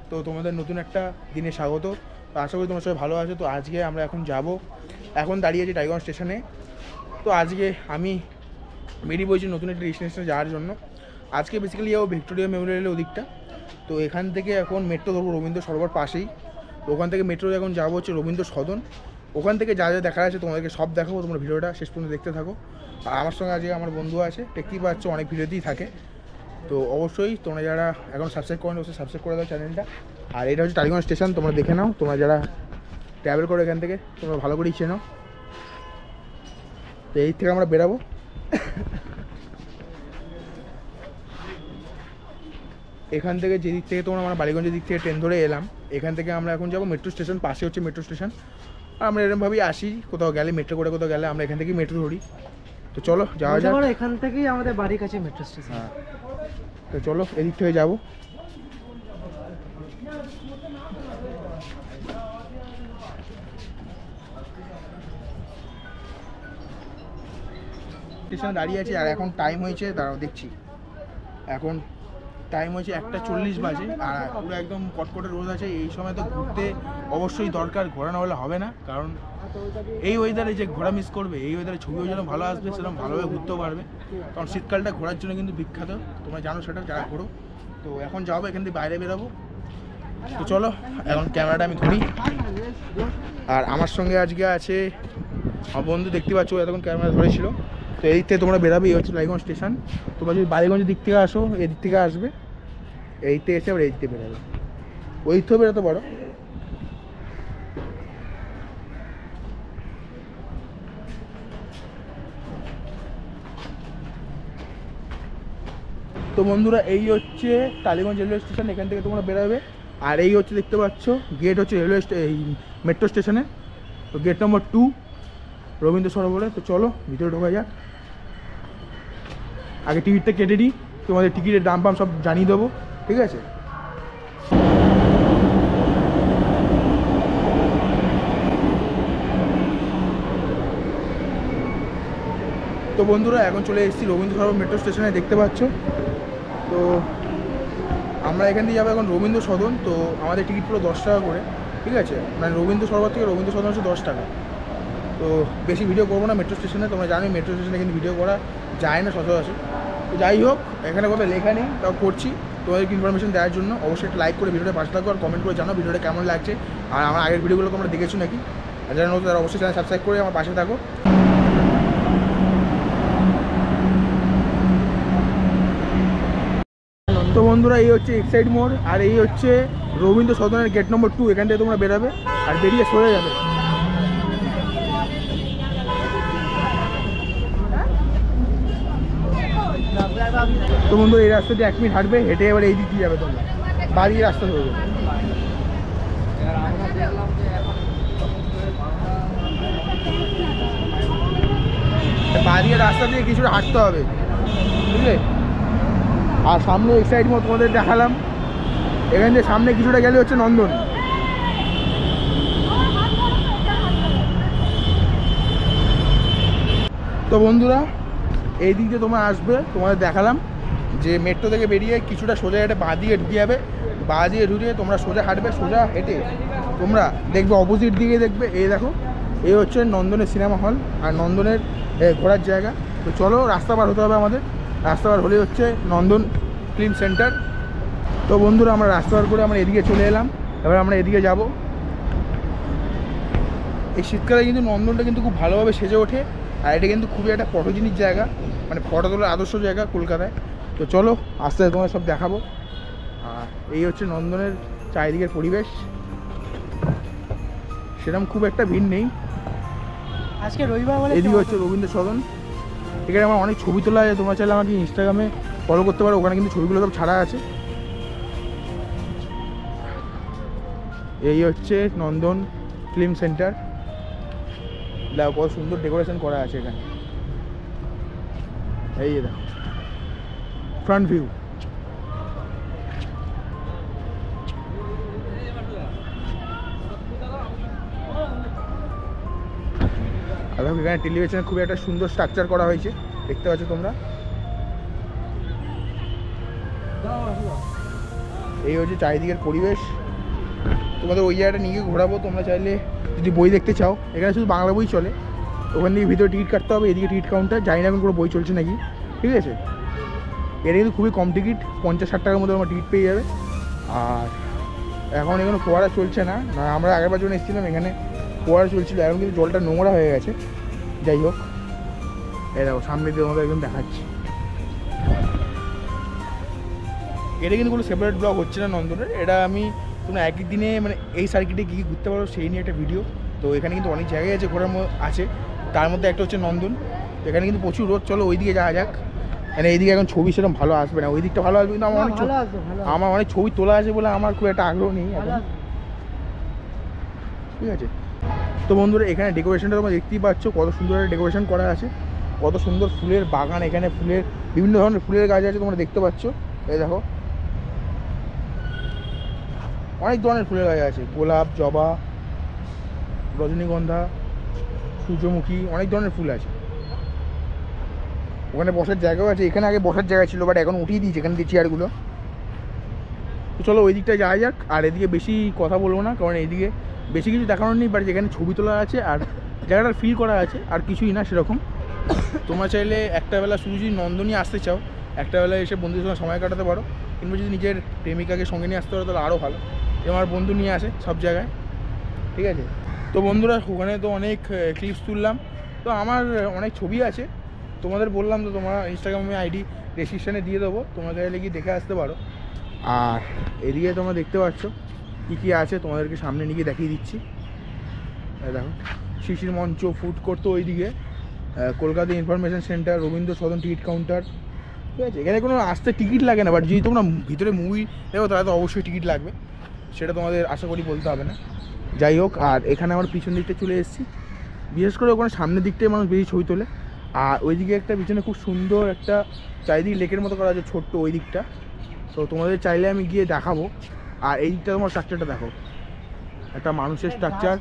তো তোমাদের নতুন একটা দিনে স্বাগত। তো আশা করি তোমরা সবাই ভালো আছো। তো আজকে আমরা এখন দাঁড়িয়ে আছি টাইগঞ্জ স্টেশনে। তো আজকে আমি বেরিয়ে পড়েছি নতুন একটা ডেস্টিনেশনে যাওয়ার জন্য। আজকে বেসিক্যালি যাবো ভিক্টোরিয়া মেমোরিয়ালের ওদিকটা। তো এখান থেকে এখন মেট্রো ধরবো রবীন্দ্র সরোবর পাশেই। তো ওখান থেকে মেট্রো এখন যাবো হচ্ছে রবীন্দ্র সদন। ওখান থেকে যা যা দেখা আছে তোমাদেরকে সব দেখাবো, তোমরা ভিডিওটা শেষ পর্যন্ত দেখতে থাকো। আর আমার সঙ্গে আজকে আমার বন্ধু আছে, দেখতেই পাচ্ছ অনেক ভিডিওতেই থাকে। তো অবশ্যই তোমরা যারা এখন সাবস্ক্রাইব করেন অবশ্যই সাবস্ক্রাইব করে দাও চ্যানেলটা। আর এটা হচ্ছে টালিগঞ্জ স্টেশন, তোমরা দেখে নাও। তোমরা যারা ট্রাভেল করো এখান থেকে তোমরা ভালো করেই চেনো। তো এই থেকে আমরা বেরাবো। এখান থেকে যেদিক থেকে তোমরা আমরা বালিগঞ্জের দিক থেকে ট্রেন ধরে এলাম, এখান থেকে আমরা এখন যাবো মেট্রো স্টেশন। পাশে হচ্ছে মেট্রো স্টেশন। আমরা এরকমভাবেই আসি, কোথাও গেলে মেট্রো করে কোথাও গেলে আমরা এখান থেকেই মেট্রো ধরি। তো চলো যাওয়া যাক। এখান থেকেই আমাদের বাড়ির কাছে মেট্রো স্টেশন। হ্যাঁ, তো চলো এদিক থেকে যাবো। স্টেশনে দাঁড়িয়ে আছি আর এখন টাইম হয়েছে, দাঁড়াও দেখছি, এখন টাইম হয়েছে 1:40 বাজে। আর পুরো একদম কটকটে রোদ আছে। এই সময় তো ঘুরতে অবশ্যই দরকার, ঘোরা না হলে হবে না। কারণ এই ওয়েদারে যে ঘোরা মিস করবে, এই ওয়েদারে ছবিও যেন ভালো আসবে, সেরকম ভালোভাবে ঘুরতেও পারবে। কারণ শীতকালটা ঘোরার জন্য কিন্তু বিখ্যাত, তোমরা জানো সেটা যারা ঘোরো। তো এখন যাবো, এখান থেকে বাইরে বেরোবো। তো চলো এখন ক্যামেরাটা আমি ধরি। আর আমার সঙ্গে আজকে আছে আমার বন্ধু, দেখতে পাচ্ছ এতক্ষণ ক্যামেরা ধরেছিল। তো এই দিক থেকে তোমরা বেরাবে, এই হচ্ছে টালিগঞ্জ স্টেশন। তোমরা যদি বালিগঞ্জের দিক থেকে আসো, এই দিক থেকে আসবে, এই দিক থেকে এসে আবার এই দিক থেকে বেরাবে, ওই দিক থেকে বেরোতে পারো। তো বন্ধুরা এই হচ্ছে টালিগঞ্জ রেলওয়ে স্টেশন, এখান থেকে তোমরা বেরাবে। আর এই হচ্ছে দেখতে পাচ্ছ গেট হচ্ছে এই মেট্রো স্টেশনে। তো গেট নম্বর 2 রবীন্দ্র সরোবরে। তো চলো ভিতরে ঢোকা যাক। আগে টিকিটটা কেটে দিই, তোমাদের টিকিটের দাম সব জানিয়ে দেবো, ঠিক আছে? তো বন্ধুরা এখন চলে এসেছি রবীন্দ্র সরোবর মেট্রো স্টেশনে, দেখতে পাচ্ছ। তো আমরা এখান থেকে যাবো এখন রবীন্দ্র সদন। তো আমাদের টিকিট পুরো 10 টাকা করে, ঠিক আছে? মানে রবীন্দ্র সরোবর থেকে রবীন্দ্র সদন হচ্ছে 10 টাকা। তো বেশি ভিডিও করবো না মেট্রো স্টেশনে, তোমরা জানোই মেট্রো স্টেশনে কিন্তু ভিডিও করা যায় না সচরাচর। তো যাই হোক, এখানে কোথাও লেখা নেই, তাও করছি তোমাদেরকে ইনফরমেশন দেওয়ার জন্য। অবশ্যই একটা লাইক করে ভিডিওটা পাশে থাকো আর কমেন্ট করে জানো ভিডিওটা কেমন লাগছে। আর আমার আগের ভিডিওগুলো তোমরা দেখেছো নাকি, আর যারা নতুন তারা অবশ্যই চ্যানেল সাবস্ক্রাইব করে আমার পাশে থাকো। তো বন্ধুরা এই হচ্ছে এক্সাইড মোড়, আর এই হচ্ছে রবীন্দ্র সদনের গেট নম্বর 2। এখান থেকে তোমরা বেরাবে আর বেরিয়ে সরে যাবে। তো বন্ধু এই রাস্তা দিয়ে 1 মিনিট হাঁটবে, হেঁটে এবার এই দিক দিয়ে যাবে, তোমরা বাড়ির রাস্তা ধরবে। বাড়ির রাস্তা দিয়ে কিছুটা হাঁটতে হবে, বুঝলে? আর সামনে এক্সাইড মোড় তোমাদের দেখালাম। এখান থেকে সামনে কিছুটা গেলে হচ্ছে নন্দন। তো বন্ধুরা এই দিক দিয়ে তোমরা আসবে, তোমাদের দেখালাম যে মেট্রো থেকে বেরিয়ে কিছুটা সোজা হেঁটে বাঁ দিকে ঢুকে যাবে। বাঁ দিয়ে ঢুকে তোমরা সোজা হাঁটবে, সোজা হেঁটে তোমরা দেখবে অপোজিট দিকে দেখবে, এই দেখো এই হচ্ছে নন্দনের সিনেমা হল আর নন্দনের ঘোরার জায়গা। তো চলো রাস্তা পার হতে হবে আমাদের। রাস্তা পার হলে হচ্ছে নন্দন ফিল্ম সেন্টার। তো বন্ধুরা আমরা রাস্তা পার করে আমরা এদিকে চলে এলাম, এবার আমরা এদিকে যাব। এই শীতকালে কিন্তু নন্দনটা কিন্তু খুব ভালোভাবে সেজে ওঠে। আর এটা কিন্তু খুবই একটা ফটোজেনিক জায়গা, মানে ফটো তোলার আদর্শ জায়গা কলকাতায়। তো চলো আস্তে আস্তে তোমার সব দেখাবো। আর এই হচ্ছে নন্দনের চারিদিকের পরিবেশ, সেরকম খুব একটা ভিড় নেই আজকে রবিবার বলে। এদিকে হচ্ছে রবীন্দ্র সদন, এখানে আমার অনেক ছবি তোলা আছে। তোমরা চাইলে আমাকে ইনস্টাগ্রামে ফলো করতে পারো, ওখানে কিন্তু ছবিগুলো সব ছাড়া আছে। এই হচ্ছে নন্দন ফিল্ম সেন্টার, দেখো কত সুন্দর ডেকোরেশন করা আছে এখানে। এই দেখো ফ্রন্ট ভিউ। আর দেখো এখানে টেলিভিশনে খুবই একটা সুন্দর স্ট্রাকচার করা হয়েছে, দেখতে পাচ্ছ তোমরা। এই হচ্ছে চারিদিকের পরিবেশ। তোমাদের ওই জায়গাটা নিয়ে ঘোরাবো। তোমরা চাইলে যদি বই দেখতে চাও, এখানে শুধু বাংলা বই চলে। ওখান থেকে ভিতরে টিকিট কাটতে হবে, এদিকে টিকিট কাউন্টার। জানি না এখন কোনো বই চলছে নাকি, ঠিক আছে। এটা কিন্তু খুবই কম টিকিট, 50-60 টাকার মধ্যে আমার টিকিট পেয়ে যাবে। আর এখন এখানে ফোয়ারা চলছে না, আমরা আগেরবার যখন এসেছিলাম এখানে ফোয়ারা চলছিল, এখন কিন্তু জলটা নোংরা হয়ে গেছে। যাই হোক, এই দেখো সামনে দিয়ে আমাদের একদম দেখাচ্ছি। এটা কিন্তু কোনো সেপারেট ব্লগ হচ্ছে না নন্দনের, এটা আমি তোমরা একই দিনে মানে এই সার্কিটে কী কী ঘুরতে পারো সেই নিয়ে একটা ভিডিও। তো এখানে কিন্তু অনেক জায়গায় আছে ঘোরার আছে, তার মধ্যে একটা হচ্ছে নন্দন। তো এখানে কিন্তু প্রচুর রোদ। চলো ওই দিকে যাওয়া যাক। মানে এইদিকে এখন ছবি সেরকম ভালো আসবে না, ওই দিকটা ভালো আসবে, কিন্তু আমার অনেক ছবি তোলা আছে বলে আমার খুব একটা আগ্রহ নেই এখন, ঠিক আছে। তো বন্ধুরা এখানে ডেকোরেশনটা তোমরা দেখতেই পাচ্ছ, কত সুন্দর একটা ডেকোরেশন করা আছে, কত সুন্দর ফুলের বাগান। এখানে ফুলের বিভিন্ন ধরনের ফুলের গাছ আছে, তোমরা দেখতে পাচ্ছ। এই দেখো অনেক ধরনের ফুলের গাছ আছে, গোলাপ, জবা, রজনীগন্ধা, সূর্যমুখী, অনেক ধরনের ফুল আছে। ওখানে বসার জায়গাও আছে, এখানে আগে বসার জায়গা ছিল বাট এখন উঠিয়ে দিয়েছে এখানে দিয়ে চেয়ারগুলো। তো চলো ওই দিকটায় যাওয়া যাক। আর এদিকে বেশি কথা বলবো না, কারণ এইদিকে বেশি কিছু দেখানোর নেই, বাট যেখানে ছবি তোলা আছে আর জায়গাটার ফিল করা আছে, আর কিছুই না সেরকম। তোমরা চাইলে একটা বেলা শুধু যদি নন্দনই আসতে চাও, একটা বেলা এসে বন্ধুদের সঙ্গে সময় কাটাতে পারো, কিংবা যদি নিজের প্রেমিকাকে সঙ্গে নিয়ে আসতে পারো তাহলে আরও ভালো। আমার বন্ধু নিয়ে আসে সব জায়গায়, ঠিক আছে। তো বন্ধুরা ওখানে তো অনেক ক্লিপস তুললাম, তো আমার অনেক ছবি আছে, তোমাদের বললাম তো তোমার ইনস্টাগ্রামে আইডি ডেসক্রিপশানে দিয়ে দেবো, তোমরা চাইলে গিয়ে দেখে আসতে পারো। আর এদিকে তোমরা দেখতে পাচ্ছ কী কী আছে, তোমাদেরকে সামনে নিয়ে দেখিয়ে দিচ্ছি। দেখো শিশির মঞ্চ, ফুড কোর্ট তো ওইদিকে, Kolkata information centre, Rabindra Sadan ticket counter, ঠিক আছে। এখানে কোনো আসতে টিকিট লাগে না, বাট যদি তোমরা ভিতরে মুভি দেখো তাহলে তো অবশ্যই টিকিট লাগবে, সেটা তোমাদের আশা করি বলতে হবে না। যাই হোক, আর এখানে আমার পিছন দিকটা চলে এসেছি। বিশেষ করে ওখানে সামনের দিকটাই মানুষ বেশি ছবি তোলে। আর ওইদিকে একটা পিছনে খুব সুন্দর একটা চারিদিকে লেকের মতো করা আছে ছোট্ট ওই দিকটা, তো তোমাদের চাইলে আমি গিয়ে দেখাবো। আর এই দিকটা তোমার স্ট্রাকচারটা দেখো, একটা মানুষের স্ট্রাকচার,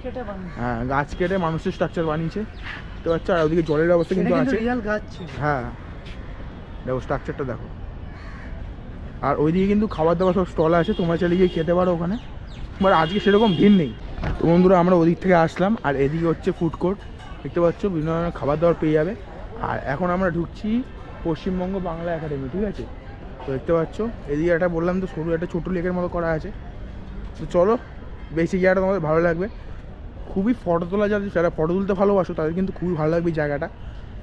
হ্যাঁ গাছ কেটে মানুষের স্ট্রাকচার বানিয়েছে, তো আচ্ছা। আর ওদিকে জলের ব্যবস্থা কিন্তু আছে, হ্যাঁ দেখো স্ট্রাকচারটা দেখো। আর ওইদিকে কিন্তু খাবার দাবার সব স্টল আছে, তোমরা চাইলে গিয়ে খেতে পারো ওখানে, বাট আজকে সেরকম ভিড় নেই। তো বন্ধুরা আমরা ওদিক থেকে আসলাম, আর এদিকে হচ্ছে ফুড কোর্ট, দেখতে পাচ্ছ বিভিন্ন ধরনের খাবার দাবার পেয়ে যাবে। আর এখন আমরা ঢুকছি পশ্চিমবঙ্গ বাংলা একাডেমি, ঠিক আছে। তো দেখতে পাচ্ছ এদিকে একটা বললাম তো সরু একটা ছোটো লেকের মতো করা আছে। তো চলো বেশি জায়গাটা তোমাদের ভালো লাগবে, খুবই ফটো তোলা যাদের, যারা ফটো তুলতে ভালোবাসো তাদের কিন্তু খুবই ভালো লাগবে এই জায়গাটা।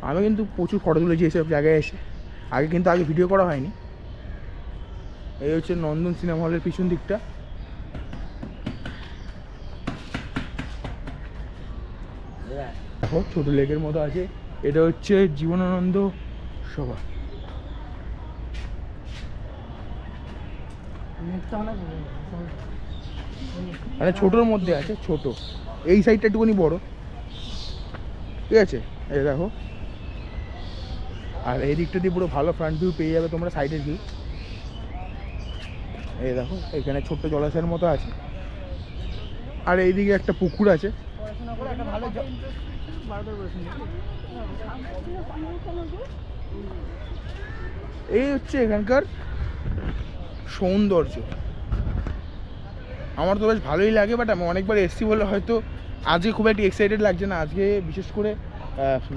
আমি কিন্তু প্রচুর ফটো তুলেছি এসব জায়গায় এসে, আগে ভিডিও করা হয়নি। এই হচ্ছে নন্দন সিনেমা হলের পিছন দিকটা, ছোটো লেকের মতো আছে। এটা হচ্ছে জীবনানন্দ সভা, মানে ছোটোর মধ্যে আছে, ছোট এই সাইডটা একটুখানি বড়, ঠিক আছে। এই দেখো, আর এই দিকটা দিয়ে পুরো ভালো ফ্রন্ট ভিউ পেয়ে যাবে তোমরা, সাইডের ভিউ। এই দেখো এখানে ছোট্ট জলাশয়ের মতো আছে, আর এইদিকে একটা পুকুর আছে। এই হচ্ছে এখানকার সৌন্দর্য, আমার তো বেশ ভালোই লাগে, বাট আমি অনেকবার এসছি বলে হয়তো আজকে খুব একটা এক্সাইটেড লাগছে না। আজকে বিশেষ করে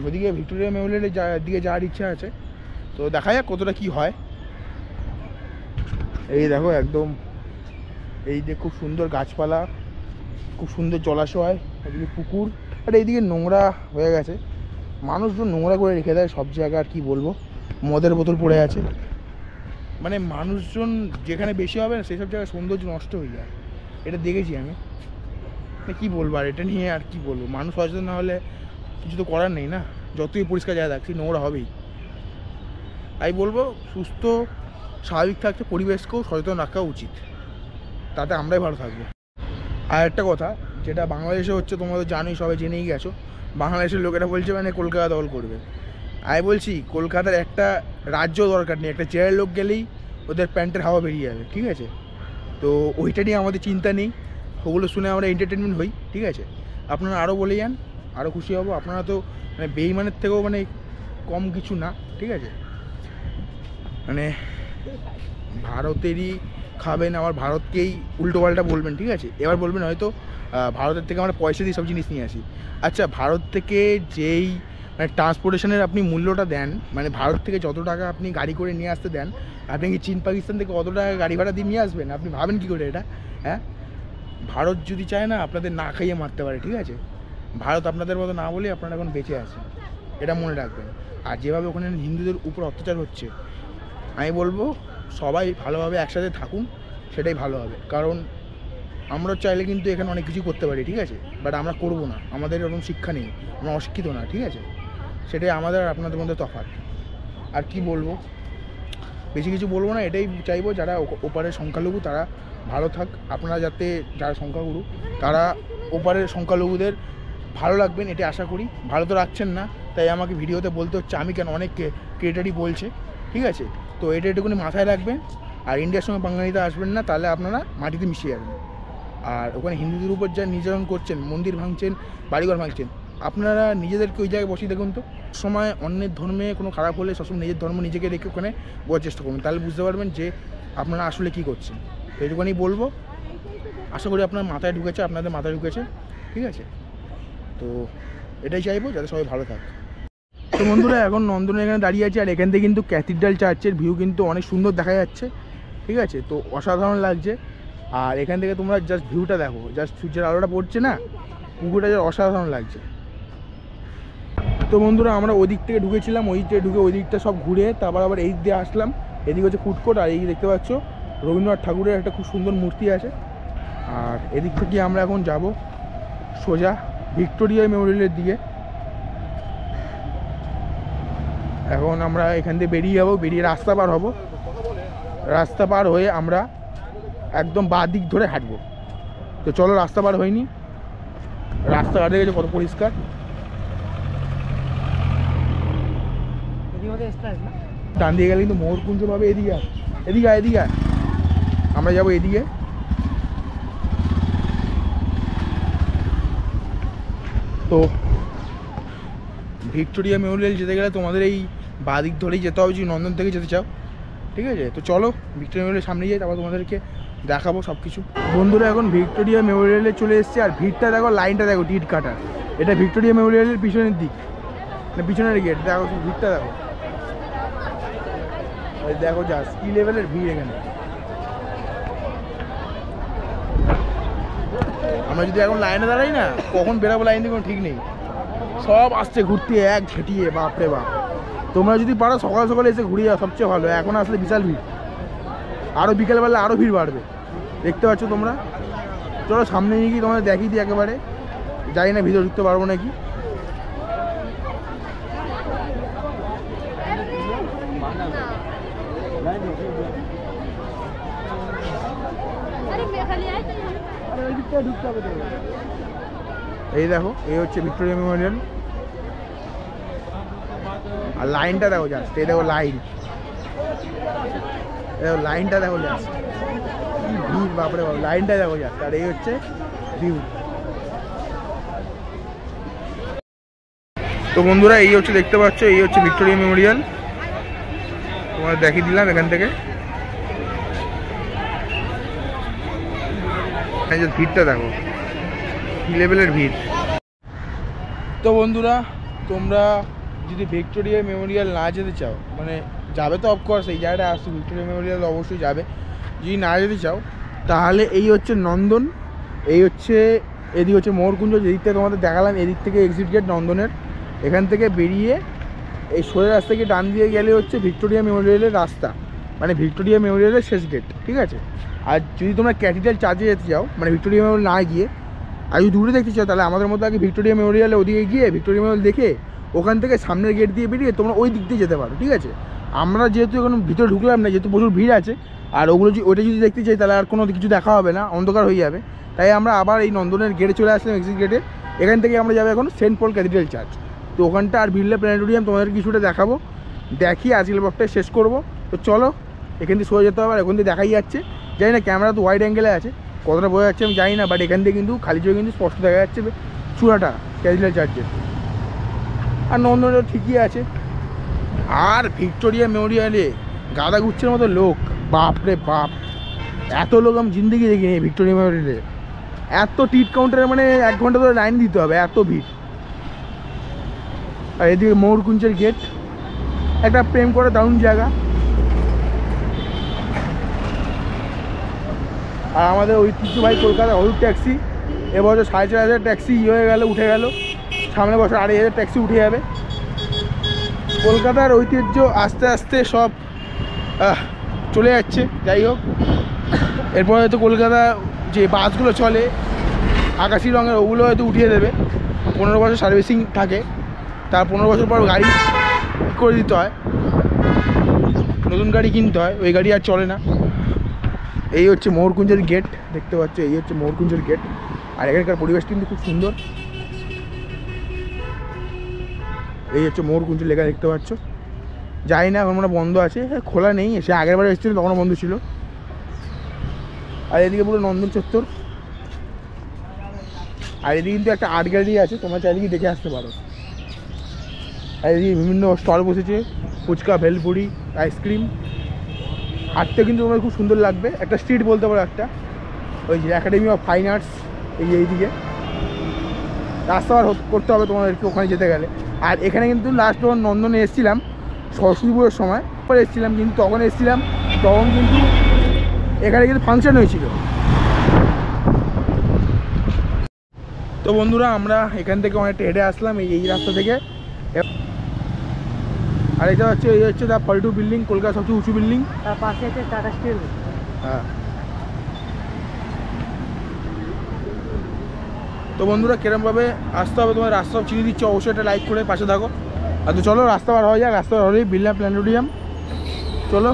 ওদিকে ভিক্টোরিয়া মেমোরিয়ালের দিকে যাওয়ার ইচ্ছা আছে, তো দেখা যাক কতটা কি হয়। এই দেখো একদম এই যে খুব সুন্দর গাছপালা, খুব সুন্দর জলাশয়, এদিকে পুকুর, আর এইদিকে নোংরা হয়ে গেছে, মানুষজন নোংরা করে রেখে দেয় সব জায়গায়। আর কি বলবো, মদের বোতল পড়ে আছে, মানে মানুষজন যেখানে বেশি হবে না সেসব জায়গায় সৌন্দর্য নষ্ট হয়ে যায়, এটা দেখেছি আমি। কি বলবো আর এটা নিয়ে, আর কি বলবো, মানুষ সচেতন না হলে কিছু তো করার নেই না, যতই পরিষ্কার জায়গা থাকছে নোংরা হবেই। তাই বলবো সুস্থ স্বাভাবিক থাকতে পরিবেশকেও সচেতন রাখা উচিত, তাতে আমরাই ভালো থাকবো। আর একটা কথা যেটা বাংলাদেশে হচ্ছে, তোমরা তো জানোই, সবাই জেনেই গেছো, বাংলাদেশের লোকেরা বলছে মানে কলকাতা দখল করবে। আমি বলছি কলকাতার একটা রাজ্য দরকার নেই, একটা জেলার লোক গেলেই ওদের প্যান্টের হাওয়া বেরিয়ে যাবে, ঠিক আছে। তো ওইটা নিয়ে আমাদের চিন্তা নেই, ওগুলো শুনে আমরা এন্টারটেনমেন্ট হই, ঠিক আছে। আপনারা আরও বলে যান, আরও খুশি হব। আপনারা তো মানে বেইমানের থেকেও মানে কম কিছু না, ঠিক আছে। মানে ভারতেরই খাবেন, আবার ভারতকেই উল্টোপাল্টা বলবেন, ঠিক আছে? এবার বলবেন হয়তো ভারতের থেকে আমরা পয়সা দিয়ে সব জিনিস নিয়ে আসি। আচ্ছা, ভারত থেকে যেই মানে ট্রান্সপোর্টেশনের আপনি মূল্যটা দেন, মানে ভারত থেকে যত টাকা আপনি গাড়ি করে নিয়ে আসতে দেন, আপনি কি চীন পাকিস্তান থেকে কত টাকা গাড়ি ভাড়া দিয়ে নিয়ে আসবেন? আপনি ভাবেন কী করে এটা? হ্যাঁ, ভারত যদি চায় না আপনাদের না খাইয়ে মারতে পারে, ঠিক আছে? ভারত আপনাদের মতো না বলে আপনারা এখন বেঁচে আছেন, এটা মনে রাখবেন। আর যেভাবে ওখানে হিন্দুদের উপর অত্যাচার হচ্ছে, আমি বলবো সবাই ভালোভাবে একসাথে থাকুন, সেটাই ভালো হবে। কারণ আমরা চাইলে কিন্তু এখানে অনেক কিছু করতে পারি, ঠিক আছে? বাট আমরা করবো না, আমাদের এরকম শিক্ষা নেই, আমরা অশিক্ষিত না, ঠিক আছে? সেটাই আমাদের আর আপনাদের মধ্যে তফাৎ। আর কি বলবো, বেশি কিছু বলবো না, এটাই চাইবো যারা ওপারের সংখ্যালঘু তারা ভালো থাক। আপনারা যাতে যারা সংখ্যাগুরু তারা ওপারের সংখ্যালঘুদের ভালো রাখবেন, এটা আশা করি। ভালো তো রাখছেন না, তাই আমাকে ভিডিওতে বলতে হচ্ছে, আমি কেন, অনেক ক্রিয়েটারই বলছে, ঠিক আছে? তো এটা একটুখানি মাথায় রাখবেন। আর ইন্ডিয়ার সঙ্গে পাঙ্গা নিতে আসবেন না, তাহলে আপনারা মাটিতে মিশিয়ে যাবেন। আর ওখানে হিন্দুদের উপর যা নির্যাতন করছেন, মন্দির ভাঙছেন, বাড়িঘর ভাঙছেন, আপনারা নিজেদেরকে ওই জায়গায় বসিয়ে দেখুন তো। সময় অন্যের ধর্মে কোনো খারাপ হলে সবসময় নিজের ধর্ম নিজেকে রেখে ওখানে বোঝার চেষ্টা করুন, তাহলে বুঝতে পারবেন যে আপনারা আসলে কী করছেন। তো এইটুকুনি বলবো, আশা করি আপনার মাথায় ঢুকেছে, আপনাদের মাথায় ঢুকেছে, ঠিক আছে? তো এটাই চাইবো যাতে সবাই ভালো থাকে। তো বন্ধুরা, এখন নন্দনের এখানে দাঁড়িয়ে আছে, আর এখান থেকে কিন্তু ক্যাথিড্রাল চার্চের ভিউ কিন্তু অনেক সুন্দর দেখা যাচ্ছে, ঠিক আছে? তো অসাধারণ লাগছে। আর এখান থেকে তোমরা জাস্ট ভিউটা দেখো, জাস্ট সূর্যের আলোটা পড়ছে না, পুকুরটা যে অসাধারণ লাগছে। তো বন্ধুরা, আমরা ওই দিক থেকে ঢুকেছিলাম, ওই দিক থেকে ঢুকে ওই দিকটা সব ঘুরে তারপর আবার এই দিক দিয়ে আসলাম। এদিকে হচ্ছে ফুড কোর্ট, আর এই দেখতে পাচ্ছ রবীন্দ্রনাথ ঠাকুরের একটা খুব সুন্দর মূর্তি আছে। আর এদিক থেকে আমরা এখন যাব সোজা ভিক্টোরিয়া মেমোরিয়ালের দিকে। এখন আমরা এখান থেকে বেরিয়ে যাবো, বেরিয়ে রাস্তা পার হব, রাস্তা পার হয়ে আমরা একদম বাঁ দিক ধরে হাঁটবো। তো চলো, রাস্তা পার হয়নি, রাস্তাঘাটে গেছে কত পরিষ্কার। ডান দিয়ে গেলে কিন্তু মোহরকুঞ্জ পাবে, এদিকে এদিকে এদিকে আমরা যাবো এদিকে। তো ভিক্টোরিয়া মেমোরিয়াল যেতে গেলে তোমাদের এই বাঁ দিক ধরেই যেতে হবে যদি নন্দন থেকে যেতে চাও, ঠিক আছে? তো চলো ভিক্টোরিয়া মেমোরিয়াল সামনে যাই, তারপর তোমাদেরকে দেখাবো সব কিছু। বন্ধুরা, এখন ভিক্টোরিয়া মেমোরিয়ালে চলে এসেছে, আর ভিড়টা দেখো, লাইনটা দেখো, টিট কাটার। এটা ভিক্টোরিয়া মেমোরিয়ালের পিছনের দিক, মানে পিছনের গেট, দেখো ভিড়টা দেখো, দেখো জাস্ট কি লেভেলের ভিড় এখানে। আমরা যদি এখন লাইনে দাঁড়াই না, কখন বেরাবো লাইন দিয়ে কোনো ঠিক নেই, সব আসছে ঘুরতে এক ঝেঁটিয়ে, বাপরে বাপ। তোমরা যদি পারো সকাল সকালে এসে ঘুরে যাও, সবচেয়ে ভালো। এখন আসলে বিশাল ভিড়, আরও বিকেলবেলা আরও ভিড় বাড়বে, দেখতে পাচ্ছ তোমরা। চলো সামনে নিয়ে গিয়ে তোমাদের দেখিয়ে দিই একেবারে, জানি না ভিতরে ঢুকতে পারবো নাকি। এই দেখো, এই হচ্ছে ভিক্টোরিয়া মেমোরিয়াল, আর লাইনটা দেখো জাস্ট, এই দেখো লাইন, দেখো লাইনটা দেখো জাস্ট, কি ভিড়, বাপরে বাপ, লাইনটা দেখো জাস্ট। আর এই হচ্ছে ভিউ। তো বন্ধুরা, এই হচ্ছে দেখতে পাচ্ছ, এই হচ্ছে ভিক্টোরিয়া মেমোরিয়াল, তোমাদের দেখিয়ে দিলাম এখান থেকে। ভিড়টা দেখো, কি লেভেলের ভিড়। তো বন্ধুরা, তোমরা যদি ভিক্টোরিয়া মেমোরিয়াল না যেতে চাও, মানে যাবে তো অফকোর্স, এই জায়গাটা আসছে ভিক্টোরিয়া মেমোরিয়াল অবশ্যই যাবে। যদি না যেতে চাও তাহলে এই হচ্ছে নন্দন, এই হচ্ছে এদিক হচ্ছে মোহরকুঞ্জ, যেদিক থেকে তোমাদের দেখালাম, এদিক থেকে এক্সিট গেট নন্দনের। এখান থেকে বেরিয়ে এই সোজা রাস্তা থেকে ডান দিয়ে গেলে হচ্ছে ভিক্টোরিয়া মেমোরিয়ালের রাস্তা, মানে ভিক্টোরিয়া মেমোরিয়ালের শেষ গেট, ঠিক আছে? আর যদি তোমরা ক্যাথিড্রাল চার্চে যেতে চাও, মানে ভিক্টোরিয়া মেমোরিয়াল না গিয়ে, আর যদি দূরে দেখতে চাও, তাহলে আমাদের মতো আগে ভিক্টোরিয়া মেমোরিয়ালে ওদিকে গিয়ে ভিক্টোরিয়া মেমোরিয়াল দেখে ওখান থেকে সামনের গেট দিয়ে বেরিয়ে তোমরা ওই দিক দিয়ে যেতে পারো, ঠিক আছে? আমরা যেহেতু এখন ভিতরে ঢুকলাম না, যেহেতু প্রচুর ভিড় আছে, আর ওগুলো ওইটা যদি দেখতে চাই তাহলে আর কোনো কিছু দেখা হবে না, অন্ধকার হয়ে যাবে। তাই আমরা আবার এই নন্দনের গেটে চলে আসলাম, এক্সিট গেটে। এখান থেকে আমরা যাবো এখন সেন্ট পল ক্যাথিড্রাল চার্চ। তো ওখানটা আর বিড়লা প্ল্যানেটোরিয়াম তোমাদের কিছুটা দেখাবো, দেখিয়ে আজকের ব্লগটা শেষ করবো। তো চলো, এখান থেকে সরে যেতে হবে, আর এখন থেকে দেখাই যাচ্ছে, জানি না ক্যামেরা তো ওয়াইড অ্যাঙ্গেলে আছে, কতটা বোঝা যাচ্ছে আমি জানি না, বাট এখান থেকে কিন্তু খালি চোখে কিন্তু স্পষ্ট দেখা যাচ্ছে চূড়াটা ক্যাথিড্রাল চার্চের। আর নন্দনটা ঠিকই আছে। আর ভিক্টোরিয়া মেমোরিয়ালে গাদা গুচ্ছের মতো লোক, বাপরে বাপ, এত লোক আমি জিন্দেগি দেখিনি ভিক্টোরিয়া মেমোরিয়ালে। এত টিকিট কাউন্টারে মানে 1 ঘন্টা ধরে লাইন দিতে হবে, এত ভিড়। আর এদিকে ময়ূরকুঞ্জের গেট, একটা প্রেম করে দারুণ জায়গা। আর আমাদের ঐতিহ্যবাহী কলকাতা হলুদ ট্যাক্সি এবছর 4,500 ট্যাক্সি হয়ে গেল, উঠে গেল। সামনের বছর 2,500 ট্যাক্সি উঠে যাবে। কলকাতার ঐতিহ্য আস্তে আস্তে সব চলে যাচ্ছে। যাই হোক, এরপর হয়তো কলকাতা যে বাসগুলো চলে আকাশি রঙের, ওগুলো হয়তো উঠিয়ে দেবে। 15 বছর সার্ভিসিং থাকে, তার 15 বছর পর গাড়ি করে দিতে হয়, নতুন গাড়ি কিনতে হয়, ওই গাড়ি আর চলে না। এই হচ্ছে ময়ূরকুঞ্জের গেট, দেখতে পাচ্ছ, এই হচ্ছে ময়ূরকুঞ্জের গেট। আর এখানকার পরিবেশটা কিন্তু খুব সুন্দর। এই হচ্ছে ময়ূরকুঞ্জ লেখা দেখতে পাচ্ছ। যাই না, এখন মানে বন্ধ আছে, খোলা নেই। সে আগের বারে এসেছিল তখনও বন্ধ ছিল। আর এদিকে পুরো নন্দন চত্বর। আর এদিকে কিন্তু একটা আর্ট গ্যালারি আছে, তোমরা চাইলে কি দেখে আসতে পারো। আর এদিকে বিভিন্ন স্টল বসেছে, ফুচকা, ভেলপুরি, আইসক্রিম। হাঁটতে কিন্তু তোমার খুব সুন্দর লাগবে। একটা স্ট্রিট বলতে পারো একটা, ওই যে একাডেমি অফ ফাইন আর্টস, এইদিকে রাস্তা পার করতে হবে তোমাদেরকে ওখানে যেতে গেলে। আর এখানে কিন্তু লাস্ট যখন নন্দনে এসেছিলাম সরস্বতী পুজোর সময় পরে এসেছিলাম, কিন্তু তখন কিন্তু এখানে কিন্তু ফাংশন হয়েছিল। তো বন্ধুরা, আমরা এখান থেকে অনেকটা হেঁটে আসলাম এই রাস্তা থেকে। আর এটা হচ্ছে, এই হচ্ছে দা পল্টু বিল্ডিং, কলকাতার সবচেয়ে উঁচু বিল্ডিং। তার পাশে আছে টাটা স্টিল। হ্যাঁ। তো বন্ধুরা, কিরমভাবে আসতে হবে তোমার রাস্তা চিনিয়ে দিচ্ছে, অবশ্যই একটা লাইক করে পাশে থাকো। আর তো চলো রাস্তা বার হয়ে যাক। রাস্তা বার হলেই বিড়লা প্ল্যানেটোরিয়াম। চলো।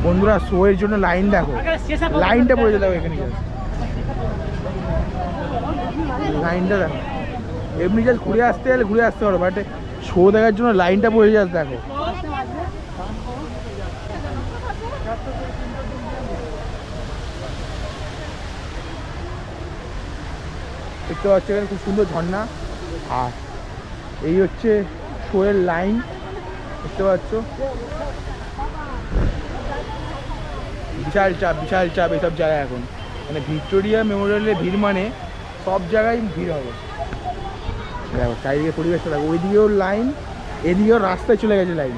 বন্ধুরা, শো এর জন্য লাইন দেখো, লাইনটা পড়ে যেতে হবে এখানে। লাইনটা দেখো, এমনি জাস্ট ঘুরে আসতে গেলে ঘুরে আসতে পারো, বাট শো দেখার জন্য লাইনটা পড়ে যাচ্ছে দেখো। দেখতে পাচ্ছ এখানে খুব সুন্দর ঝর্ণা। আর এই হচ্ছে শো এর লাইন, দেখতে পাচ্ছ। বিশাল চাপ এইসব জায়গায় এখন, মানে ভিক্টোরিয়া মেমোরিয়ালে ভিড় মানে সব জায়গায় ভিড় হবে। দেখো চারিদিকে পরিবেশটা দেখো, ওইদিকেও লাইন, এদিকেও রাস্তায় চলে গেছে লাইন।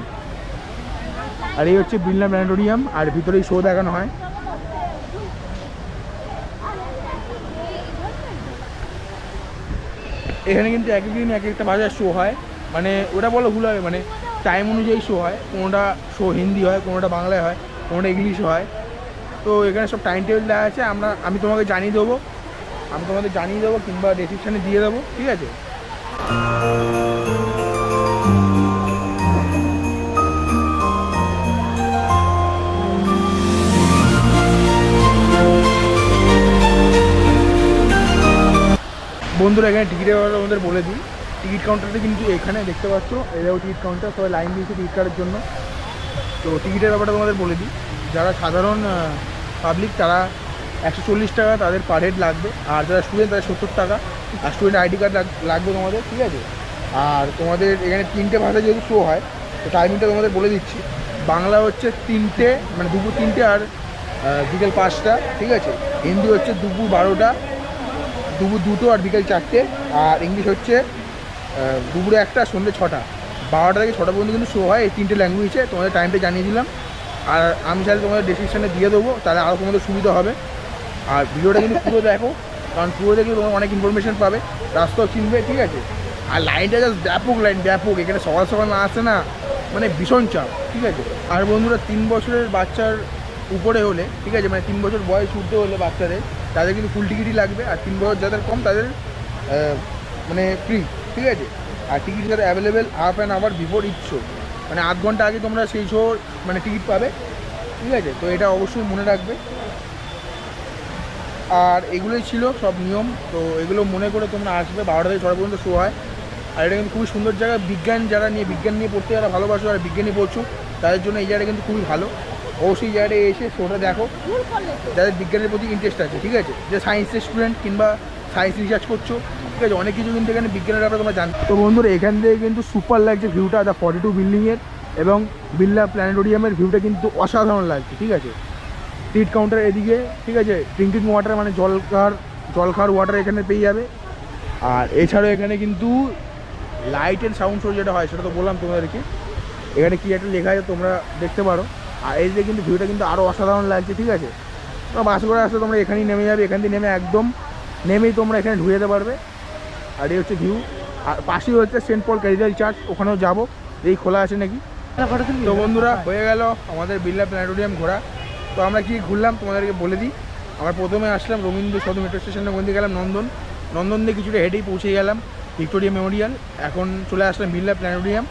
আর এই হচ্ছে বিড়লা প্ল্যানেটোরিয়াম, আর ভিতরেই শো দেখানো হয়। এখানে কিন্তু এক একদিন এক একটা বাজার শো হয়, মানে ওটা বলো ভুল হবে, মানে টাইম অনুযায়ী শো হয়। কোনোটা শো হিন্দি হয়, কোনোটা বাংলায় হয়, কোনোটা ইংলিশ হয়। তো এখানে সব টাইম টেবিল দেওয়া আছে, আমি তোমাকে জানিয়ে দেবো, কিংবা ডেসক্রিপশানে দিয়ে দেবো, ঠিক আছে। বন্ধুরা, এখানে টিকিটের ব্যাপারে আমাদের বলে দিই। টিকিট কাউন্টারটা কিন্তু এখানে দেখতে পাচ্ছ, এটাও টিকিট কাউন্টার, সবাই লাইন দিয়েছে টিকিট কাটার জন্য। তো টিকিটের ব্যাপারটা তোমাদের বলে দিই, যারা সাধারণ পাবলিক তারা 140 টাকা তাদের পার হেড লাগবে। আর যারা স্টুডেন্ট তাদের 70 টাকা। আর স্টুডেন্ট আইডি কার্ড লাগবে তোমাদের, ঠিক আছে। আর তোমাদের এখানে 3টে ভাষা যেহেতু শো হয়, তো টাইমিংটা তোমাদের বলে দিচ্ছি। বাংলা হচ্ছে 3টে, মানে দুপুর 3টে আর বিকেল 5টা, ঠিক আছে। হিন্দি হচ্ছে দুপুর 12টা, দুপুর 2টো আর বিকেল 4টে। আর ইংলিশ হচ্ছে দুপুরে 1টা, সন্ধ্যে 6টা। 12টা থেকে 6টা পর্যন্ত কিন্তু শো হয় এই 3টে ল্যাঙ্গুয়েজে। তোমাদের টাইমটা জানিয়ে দিলাম। আর আমি চাইলে তোমাদের ডেসক্রিপশানে দিয়ে দেবো, তাহলে আরও তোমাদের সুবিধা হবে। আর ভিডিওটা কিন্তু পুরো দেখো, কারণ পুরো দেখলে তোমার অনেক ইনফরমেশন পাবে, রাস্তাও চিনবে, ঠিক আছে। আর লাইনটা জাস্ট ব্যাপক লাইন, ব্যাপক। এখানে সকাল সকাল না আসে না, মানে ভীষণ চাপ, ঠিক আছে। আর বন্ধুরা, 3 বছরের বাচ্চার উপরে হলে, ঠিক আছে, মানে 3 বছর বয়স উঠতে হলে বাচ্চাদের, তাদের কিন্তু ফুল টিকিটই লাগবে। আর 3 বছর যাদের কম তাদের মানে ফ্রি, ঠিক আছে। আর টিকিট যাদের available half an hour before each show, মানে আধ ঘন্টা আগে তোমরা সেই শো মানে টিকিট পাবে, ঠিক আছে। তো এটা অবশ্যই মনে রাখবে। আর এগুলোই ছিল সব নিয়ম। তো এগুলো মনে করে তোমরা আসবে। 12টা থেকে 6টা পর্যন্ত শো হয়। আর এটা কিন্তু খুবই সুন্দর জায়গা। বিজ্ঞান নিয়ে পড়তে যারা ভালোবাসো আর বিজ্ঞান নিয়ে পড়ছো, তাদের জন্য এই জায়গাটা কিন্তু খুবই ভালো। অবশ্যই জায়গাটা এসে শোটা দেখো, যাদের বিজ্ঞানের প্রতি ইন্টারেস্ট আছে, ঠিক আছে, যে সায়েন্সের স্টুডেন্ট কিংবা সায়েন্স রিসার্চ করছো, ঠিক আছে, অনেক কিছু কিন্তু এখানে বিজ্ঞানের ব্যাপারে তোমরা জানো। তো বন্ধুরা এখান থেকে কিন্তু সুপার লাগছে ভিউটা, দ্য 42 বিল্ডিংয়ের এবং বিড়লা প্ল্যানেটোরিয়ামের ভিউটা কিন্তু অসাধারণ লাগছে, ঠিক আছে। টিট কাউন্টার এদিকে, ঠিক আছে, ড্রিঙ্কিং ওয়াটার মানে জল খাওয়ার ওয়াটার এখানে পেয়ে যাবে। আর এছাড়াও এখানে কিন্তু লাইট অ্যান্ড সাউন্ড শো যেটা হয় সেটা তো বললাম তোমাদেরকে, এখানে কি একটা লেখা আছে তোমরা দেখতে পারো। আর এই যে কিন্তু ভিউটা কিন্তু আরও অসাধারণ লাগছে, ঠিক আছে। তোমরা বাস করে আসলে তোমরা এখানেই নেমে যাবে, এখান থেকে নেমে একদম নেমেই তোমরা এখানে ঢুকে যেতে পারবে। আর এই হচ্ছে ভিউ। আর পাশেই হচ্ছে সেন্ট পল ক্যাথিড্রাল চার্চ, ওখানেও যাবো, এই খোলা আছে নাকি। তো বন্ধুরা হয়ে গেল আমাদের বিড়লা প্ল্যানেটোরিয়াম ঘোরা। তো আমরা কি ঘুরলাম তোমাদেরকে বলে দিই। আমরা প্রথমে আসলাম রবীন্দ্র সদর মেট্রো স্টেশনের মধ্যে গেলাম নন্দন দিয়ে কিছুটা হেঁটেই পৌঁছে গেলাম ভিক্টোরিয়া মেমোরিয়াল। এখন চলে আসলাম বিড়লা প্ল্যানেটোরিয়াম।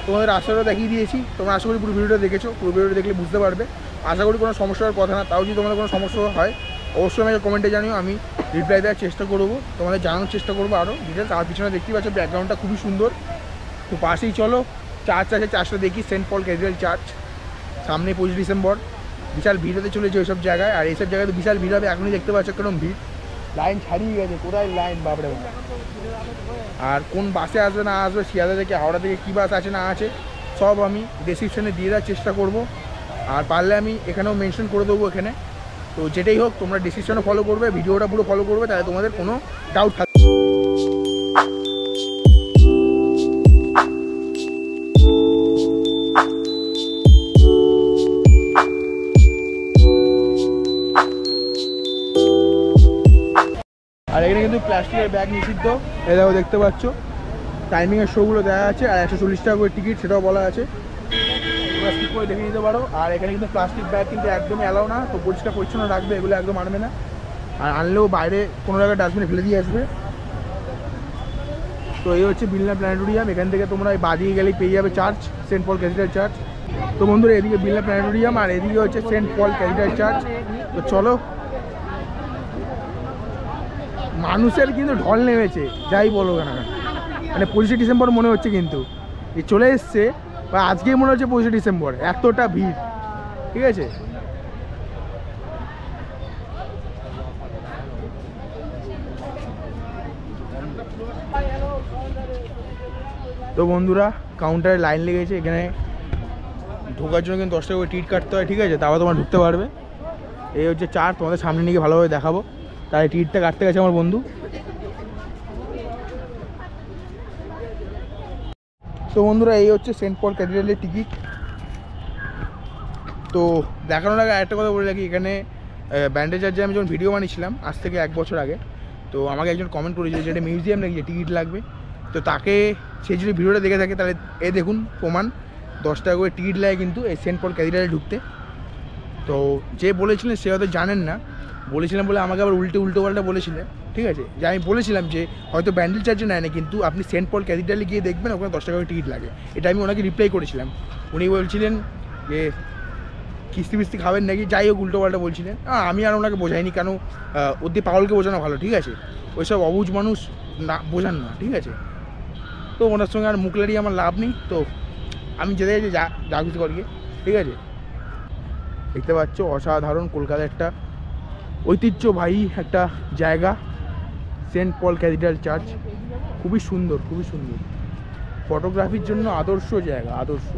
তোমাদের রাস্তাটা দেখিয়ে দিয়েছি, তোমরা আশা করি পুরো ভিডিওটা দেখেছো, পুরো ভিডিওটা দেখলে বুঝতে পারবে। আশা করি কোনো সমস্যার কথা না, তাও যদি তোমাদের কোনো সমস্যা হয় অবশ্যই আমাকে কমেন্টে জানিও, আমি রিপ্লাই দেওয়ার চেষ্টা করবো, তোমাদের জানানোর চেষ্টা করবো আরও ডিটেলস। আর পিছনে দেখতেই পাচ্ছ ব্যাকগ্রাউন্ডটা খুবই সুন্দর। তো পাশেই চলো চার্চ আছে, চার্চটা দেখি, সেন্ট পল ক্যাথিড্রাল চার্চ। সামনে 25 ডিসেম্বর, বিশাল ভিড় হতে চলেছে ওইসব জায়গায়। আর এইসব জায়গায় তো বিশাল ভিড় হবে, এখনই দেখতে পাচ্ছ কেরম ভিড়, লাইন ছাড়িয়ে গেছে, কোথায় লাইন বাপরে। আর কোন বাসে আসবে না আসবে, শিয়ালদা থেকে হাওড়া থেকে কী বাস আছে না আছে সব আমি ডেসক্রিপশানে দিয়ে দেওয়ার চেষ্টা করব। আর পারলে আমি এখানেও মেনশন করে দেবো এখানে। তো যেটাই হোক তোমরা ডেসক্রিপশানে ফলো করবে, ভিডিওটা পুরো ফলো করবে, তাহলে তোমাদের কোনো ডাউট থাকবে। আর এখানে কিন্তু প্লাস্টিকের ব্যাগ নিষিদ্ধ, এই দেখো দেখতে পাচ্ছ টাইমিংয়ের শোগুলো দেওয়া আছে। আর 140 টাকা করে টিকিট, সেটাও বলা আছে, তোমরা স্কিপ করে দেখে নিতে পারো। আর এখানে কিন্তু প্লাস্টিক ব্যাগ কিন্তু একদমই অ্যালাউ না, তো পরিষ্কার পরিচ্ছন্ন রাখবে, এগুলো একদম আনবে না। আর আনলেও বাইরে কোনো জায়গায় ডাস্টবিনে ফেলে দিয়ে আসবে। তো এই হচ্ছে বিড়লা প্ল্যানেটোরিয়াম। এখান থেকে তোমরা বাদিয়ে গেলেই পেয়ে যাবে চার্চ, সেন্ট পল ক্যাথিড্রাল চার্চ। তো বন্ধুরা এদিকে বিড়লা প্ল্যানেটোরিয়াম আর এদিকে হচ্ছে সেন্ট পল ক্যাথিড্রাল চার্চ। তো চলো, মানুষের কিন্তু ঢল নেমেছে, যাই বলো কেন, মানে 25 ডিসেম্বর মনে হচ্ছে, কিন্তু এই চলে এসছে বা আজকেই মনে হচ্ছে 25 ডিসেম্বর, এতটা ভিড়, ঠিক আছে। তো বন্ধুরা কাউন্টারে লাইন লেগেছে, এখানে ঢোকার জন্য কিন্তু 10 টাকা করে টিকিট কাটতে হয়, ঠিক আছে, তারপর তোমরা ঢুকতে পারবে। এই হচ্ছে চার্চ, তোমাদের সামনে নিয়ে ভালোভাবে দেখাবো। তাই টিকিটটা কাটতে গেছে আমার বন্ধু। তো বন্ধুরা এই হচ্ছে সেন্ট পল ক্যাথিড্রালের টিকিট। তো দেখানোর আগে একটা কথা বলে রাখি, এখানে ব্যান্ডেজ চার্জে আমি যখন ভিডিও বানিয়েছিলাম আজ থেকে 1 বছর আগে, তো আমাকে একজন কমেন্ট করেছিল যে এটা মিউজিয়াম নাকি, যে টিকিট লাগবে। তো তাকে সে যদি ভিডিওটা দেখে থাকে তাহলে এ দেখুন প্রমাণ, 10 টাকা করে টিকিট লাগে কিন্তু এই সেন্ট পল ক্যাথিড্রালে ঢুকতে। তো যে বলেছিলেন সে হয়তো জানেন না, বলেছিলাম বলে আমাকে আবার উল্টো পাল্টা বলেছিলেন, ঠিক আছে। যে আমি বলেছিলাম যে হয়তো ব্যান্ডেল চার্জে নেয় না, কিন্তু আপনি সেন্ট পল ক্যাথিড্রালে গিয়ে দেখবেন ওখানে 10 টাকা করে টিকিট লাগে। এটা আমি ওনাকে রিপ্লাই করেছিলাম, উনি বলছিলেন যে কিস্তি ফিস্তি খাবেন নাকি, যাই হোক উল্টো পাল্টা বলছিলেন। আমি আর ওনাকে বোঝাইনি, কেন অতি পাগলকে বোঝানো ভালো, ঠিক আছে, ওইসব অবুঝ মানুষ না বোঝান না, ঠিক আছে। তো ওনার সঙ্গে আর মুখ লাড়িয়ে আমার লাভ নেই, তো আমি যেতে চাইছি যা কিছু করি, ঠিক আছে। দেখতে পাচ্ছ অসাধারণ কলকাতার একটা ঐতিহ্যবাহী একটা জায়গা, সেন্ট পল ক্যাথিড্রাল চার্চ, খুবই সুন্দর, খুবই সুন্দর, ফটোগ্রাফির জন্য আদর্শ জায়গা, আদর্শ।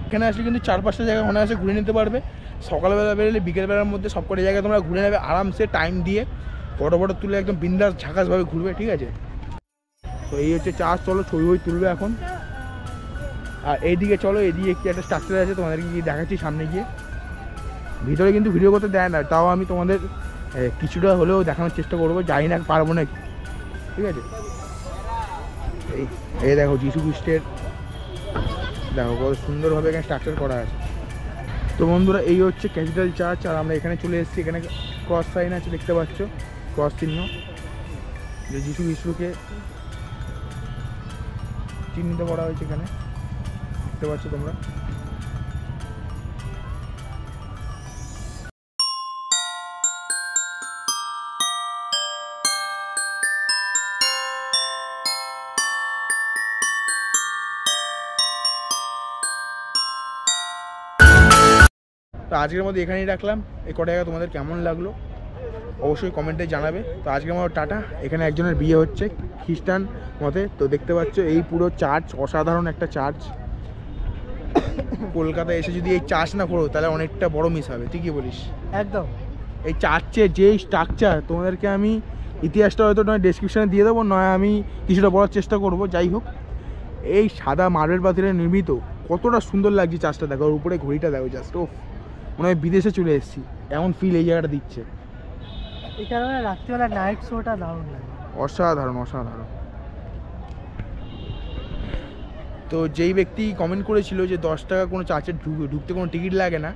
এখানে আসলে কিন্তু 4-5টা জায়গা মনে আছে ঘুরে নিতে পারবে। সকালবেলা বেরোলে বিকেলবেলার মধ্যে সবকটা জায়গায় তোমরা ঘুরে নেবে আরামসে, টাইম দিয়ে ফটো তুলে একদম বিন্দাস ঝাঁকাসভাবে ঘুরবে, ঠিক আছে। তো এই হচ্ছে চার্চ, চলো ছবি তুলবে এখন। আর এইদিকে চলো, এদিকে কি একটা স্ট্রাকচার আছে তোমাদেরকে গিয়ে দেখাচ্ছি সামনে গিয়ে। ভিতরে কিন্তু ভিডিও করতে দেয় না, তাও আমি তোমাদের কিছুটা হলেও দেখানোর চেষ্টা করবো, জানি না পারবো নাকি, ঠিক আছে। এই দেখো যিশু খ্রিস্টের, দেখো কত সুন্দরভাবে এখানে স্ট্রাকচার করা আছে। তো বন্ধুরা এই হচ্ছে ক্যাথিড্রাল চার্চ, আর আমরা এখানে চলে এসেছি। এখানে ক্রস সাইন আছে, দেখতে পাচ্ছ ক্রস চিহ্ন, যে যিশু খ্রিস্টকে চিহ্নিত করা হয়েছে এখানে, দেখতে পাচ্ছ তোমরা। তো আজকের মধ্যে এখানেই রাখলাম। এই কটা জায়গা তোমাদের কেমন লাগলো অবশ্যই কমেন্টে জানাবে। তো আজকের মতো টাটা। এখানে একজনের বিয়ে হচ্ছে খ্রিস্টান মতে, তো দেখতে পাচ্ছ এই পুরো চার্চ, অসাধারণ একটা চার্চ। কলকাতায় এসে যদি এই চার্চ না করো তাহলে অনেকটা বড় মিস হবে, তুই কি বলিস? একদম। এই চার্চের যেই স্ট্রাকচার তোমাদেরকে আমি ইতিহাসটা হয়তো নয় ডেসক্রিপশানে দিয়ে দেবো, নয় আমি কিছুটা বলার চেষ্টা করব। যাই হোক, এই সাদা মার্বেল পাথরে নির্মিত কতটা সুন্দর লাগছে চার্চটা। দেখো ওর উপরে ঘড়িটা দেখো, জাস্ট ও মনে হয় বিদেশে চলে এসেছি এমন ফিল এই জায়গাটা দিচ্ছে। এই কারণে রাত্রিবেলা নাইট শোটা দারুণ লাগে। অসাধারণ অসাধারণ। তো যেই ব্যক্তি কমেন্ট করেছিল যে 10 টাকা কোনো চার্চে ঢুকতে কোনো টিকিট লাগে না,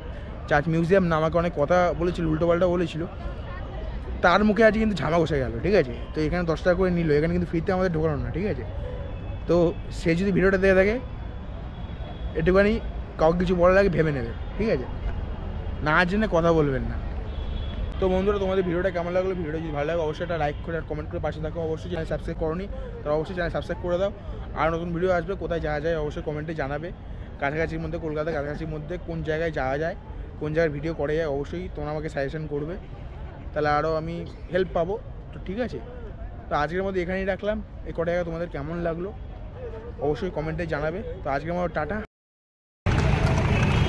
চার্চ মিউজিয়াম না, আমাকে অনেক কথা বলেছিল, উল্টোপাল্টা বলেছিল, তার মুখে আজকে কিন্তু ঝামা বসে গেল, ঠিক আছে? তো এখানে 10 টাকা করে নিল, এখানে কিন্তু ফ্রিতে আমাদের ঢোকানো না, ঠিক আছে? তো সে যদি ভিডিওটা দেখে থাকে একটুখানি কাউকে কিছু বলার আগে ভেবে নেবে, ঠিক আছে? না জেনে কথা বলবেন না। তো বন্ধুরা, তোমাদের ভিডিওটা কেমন লাগলো? ভিডিওটা যদি ভালো লাগে অবশ্যই একটা লাইক করে আর কমেন্ট করে পাশে থাকো। অবশ্যই চ্যানেল সাবস্ক্রাইব করোনি তারা অবশ্যই চ্যানেল সাবস্ক্রাইব করে দাও। আর নতুন ভিডিও আসবে, কোথায় যাওয়া যায় অবশ্যই কমেন্টে জানাবে। কাছাকাছির মধ্যে, কলকাতা কাছাকাছির মধ্যে কোন জায়গায় যাওয়া যায়, কোন জায়গায় ভিডিও করে যায়, অবশ্যই তোমরা আমাকে সাজেশন করবে, তাহলে আরও আমি হেল্প পাবো। তো ঠিক আছে, তো আজকের মধ্যে এখানেই রাখলাম। এই কটা জায়গা তোমাদের কেমন লাগলো অবশ্যই কমেন্টে জানাবে। তো আজকের মতো টাটা।